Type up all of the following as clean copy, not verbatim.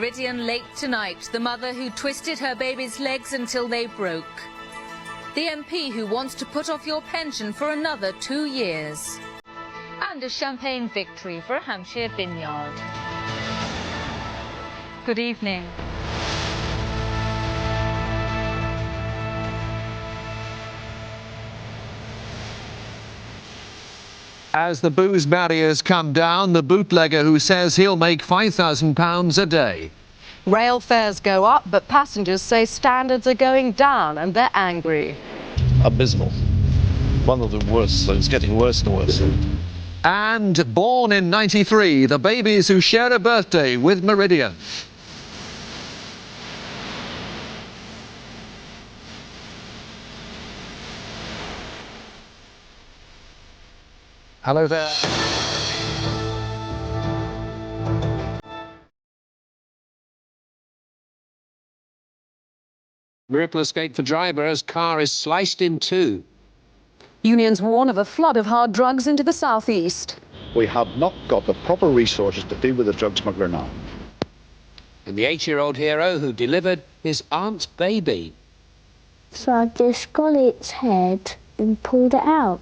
Meridian Late tonight, the mother who twisted her baby's legs until they broke. The MP who wants to put off your pension for another 2 years. And a champagne victory for a Hampshire vineyard. Good evening. As the booze barriers come down, the bootlegger who says he'll make £5,000 a day. Rail fares go up, but passengers say standards are going down and they're angry. Abysmal. One of the worst, so it's getting worse and worse. And born in '93, the babies who share a birthday with Meridian. Hello there. Miracle escape for driver as car is sliced in two. Unions warn of a flood of hard drugs into the southeast. We have not got the proper resources to deal with the drug smuggler now. And the 8-year-old hero who delivered his aunt's baby. So I just got its head and pulled it out.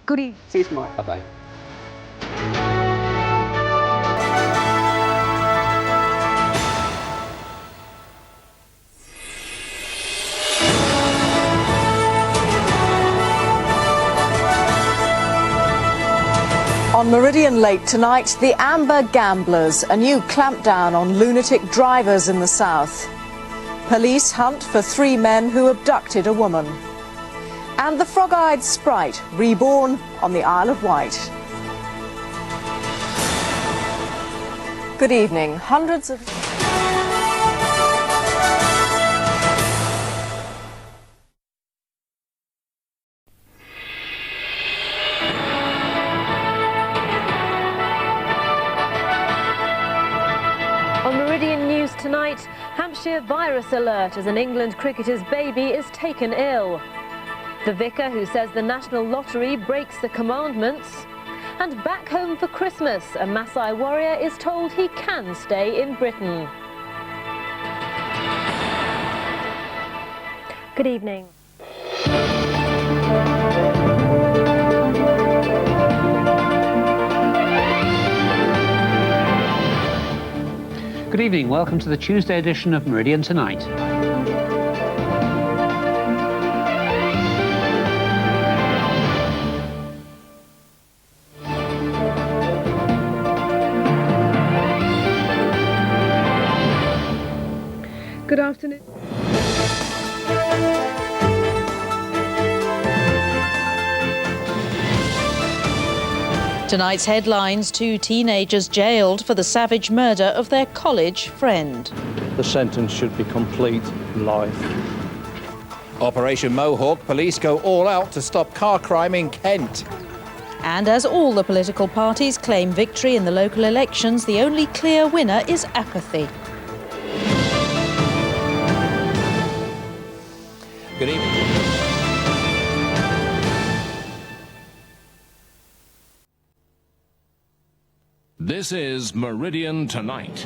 Good evening. See you tomorrow. Bye-bye. On Meridian Late tonight, the Amber Gamblers, a new clampdown on lunatic drivers in the south. Police hunt for 3 men who abducted a woman. And the frog-eyed sprite, reborn on the Isle of Wight. Good evening. Hundreds of... On Meridian News tonight, Hampshire virus alert as an England cricketer's baby is taken ill. The vicar who says the National Lottery breaks the commandments. And back home for Christmas, a Maasai warrior is told he can stay in Britain. Good evening. Good evening, welcome to the Tuesday edition of Meridian Tonight. Good afternoon. Tonight's headlines: 2 teenagers jailed for the savage murder of their college friend. The sentence should be complete life. Operation Mohawk, police go all out to stop car crime in Kent. And as all the political parties claim victory in the local elections, the only clear winner is apathy. Good evening. This is Meridian Tonight.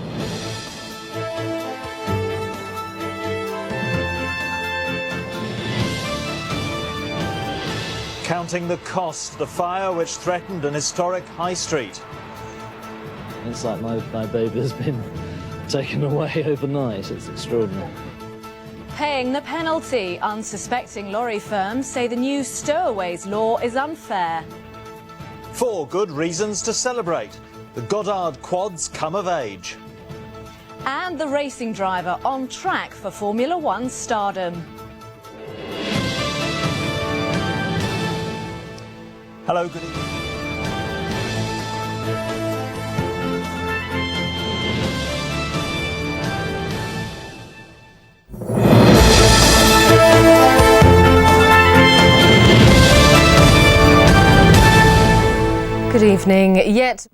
Counting the cost, the fire which threatened an historic high street. It's like my baby has been taken away overnight. It's extraordinary. Paying the penalty. Unsuspecting lorry firms say the new stowaways law is unfair. 4 good reasons to celebrate. The Goddard quads come of age. And the racing driver on track for Formula 1 stardom. Hello, good evening. Good evening. Yet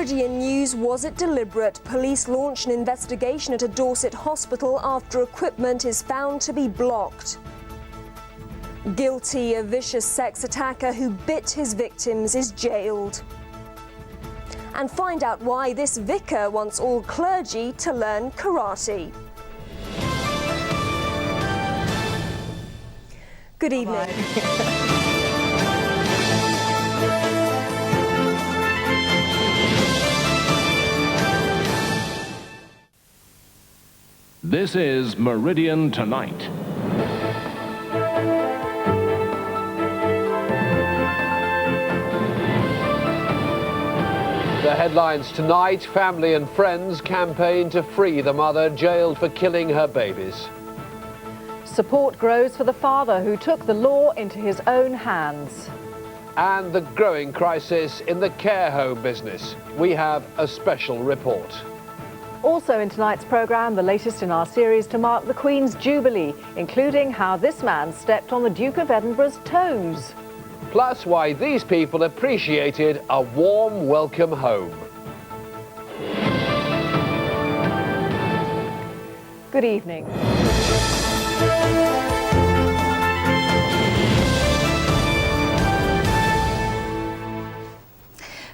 Meridian News, was it deliberate? Police launch an investigation at a Dorset hospital after equipment is found to be blocked. Guilty, a vicious sex attacker who bit his victims is jailed. And find out why this vicar wants all clergy to learn karate. Good evening. This is Meridian Tonight. The headlines tonight: family and friends campaign to free the mother jailed for killing her babies. Support grows for the father who took the law into his own hands. And the growing crisis in the care home business. We have a special report. Also in tonight's programme, the latest in our series to mark the Queen's Jubilee, including how this man stepped on the Duke of Edinburgh's toes. Plus why these people appreciated a warm welcome home. Good evening.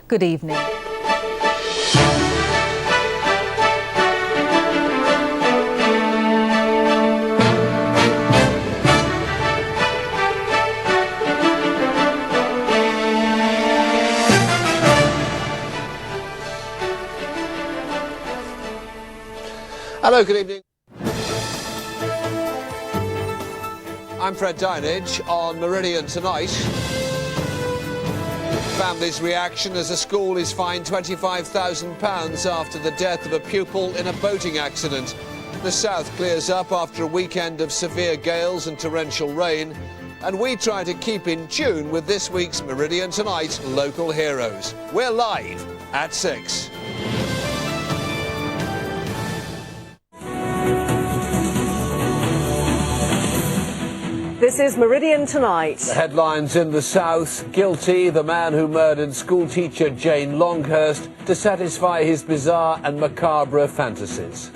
Good evening. Hello, good evening. I'm Fred Dinage on Meridian Tonight. Family's reaction as a school is fined £25,000 after the death of a pupil in a boating accident. The south clears up after a weekend of severe gales and torrential rain. And we try to keep in tune with this week's Meridian Tonight local heroes. We're live at 6. This is Meridian Tonight. The headlines in the south: guilty, the man who murdered schoolteacher Jane Longhurst to satisfy his bizarre and macabre fantasies.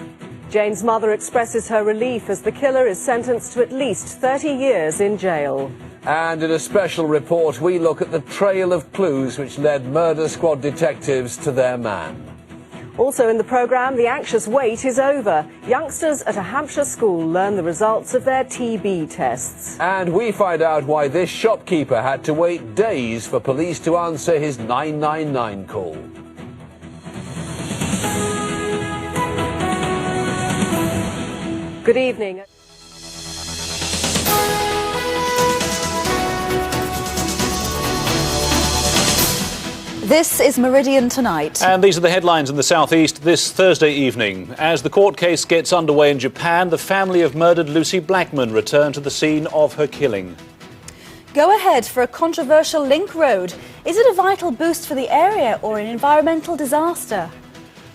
Jane's mother expresses her relief as the killer is sentenced to at least 30 years in jail. And in a special report, we look at the trail of clues which led murder squad detectives to their man. Also in the programme, the anxious wait is over. Youngsters at a Hampshire school learn the results of their TB tests. And we find out why this shopkeeper had to wait days for police to answer his 999 call. Good evening. This is Meridian Tonight. And these are the headlines in the southeast this Thursday evening. As the court case gets underway in Japan, the family of murdered Lucy Blackman return to the scene of her killing. Go ahead for a controversial link road. Is it a vital boost for the area or an environmental disaster?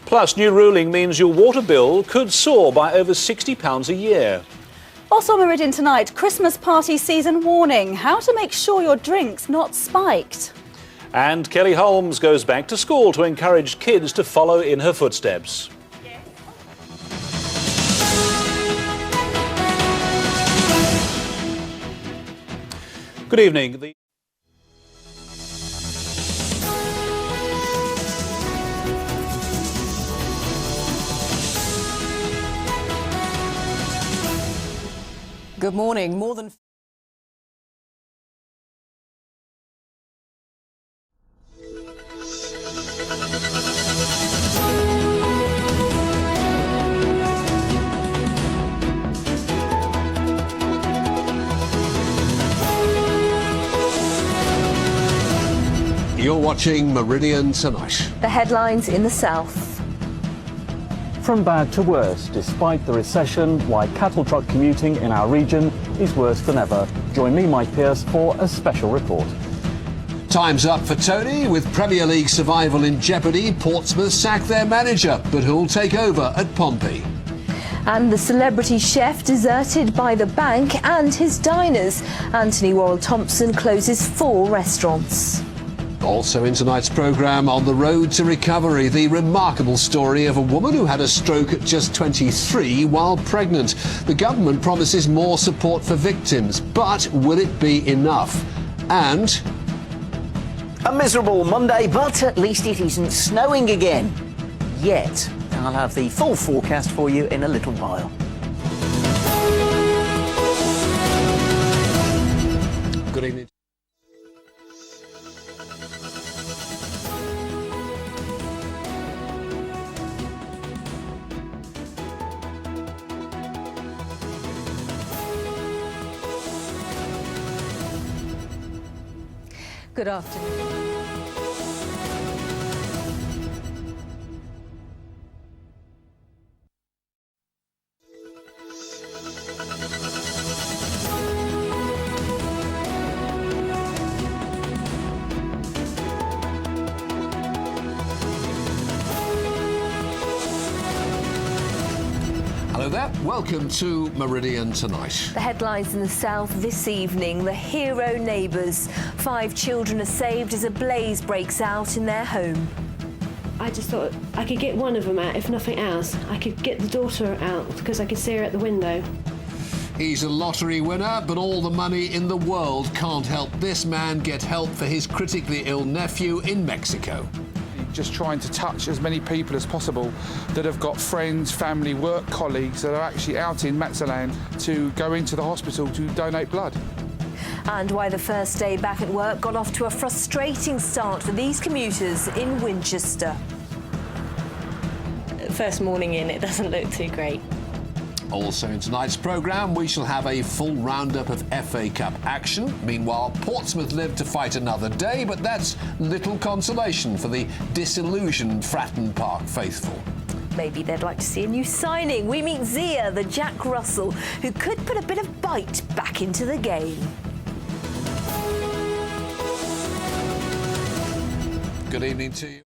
Plus, new ruling means your water bill could soar by over £60 a year. Also on Meridian Tonight, Christmas party season warning. How to make sure your drink's not spiked. And Kelly Holmes goes back to school to encourage kids to follow in her footsteps. Good evening. Good morning. More than You're watching Meridian Tonight. The headlines in the south. From bad to worse, despite the recession, why cattle truck commuting in our region is worse than ever. Join me, Mike Pearce, for a special report. Time's up for Tony. With Premier League survival in jeopardy, Portsmouth sack their manager, but who'll take over at Pompey? And the celebrity chef deserted by the bank and his diners. Anthony Worrell Thompson closes 4 restaurants. Also in tonight's programme, on the road to recovery, the remarkable story of a woman who had a stroke at just 23 while pregnant. The government promises more support for victims, but will it be enough? And a miserable Monday, but at least it isn't snowing again. Yet. I'll have the full forecast for you in a little while. Good evening. Good afternoon. Hello there, welcome to Meridian Tonight. The headlines in the south this evening, the hero neighbours. 5 children are saved as a blaze breaks out in their home. I just thought I could get one of them out, if nothing else. I could get the daughter out because I could see her at the window. He's a lottery winner, but all the money in the world can't help this man get help for his critically ill nephew in Mexico. Just trying to touch as many people as possible that have got friends, family, work colleagues that are actually out in Mazatlan to go into the hospital to donate blood. And why the first day back at work got off to a frustrating start for these commuters in Winchester. First morning in, it doesn't look too great. Also in tonight's programme, we shall have a full roundup of FA Cup action. Meanwhile, Portsmouth live to fight another day, but that's little consolation for the disillusioned Fratton Park faithful. Maybe they'd like to see a new signing. We meet Zia, the Jack Russell, who could put a bit of bite back into the game. Good evening to you.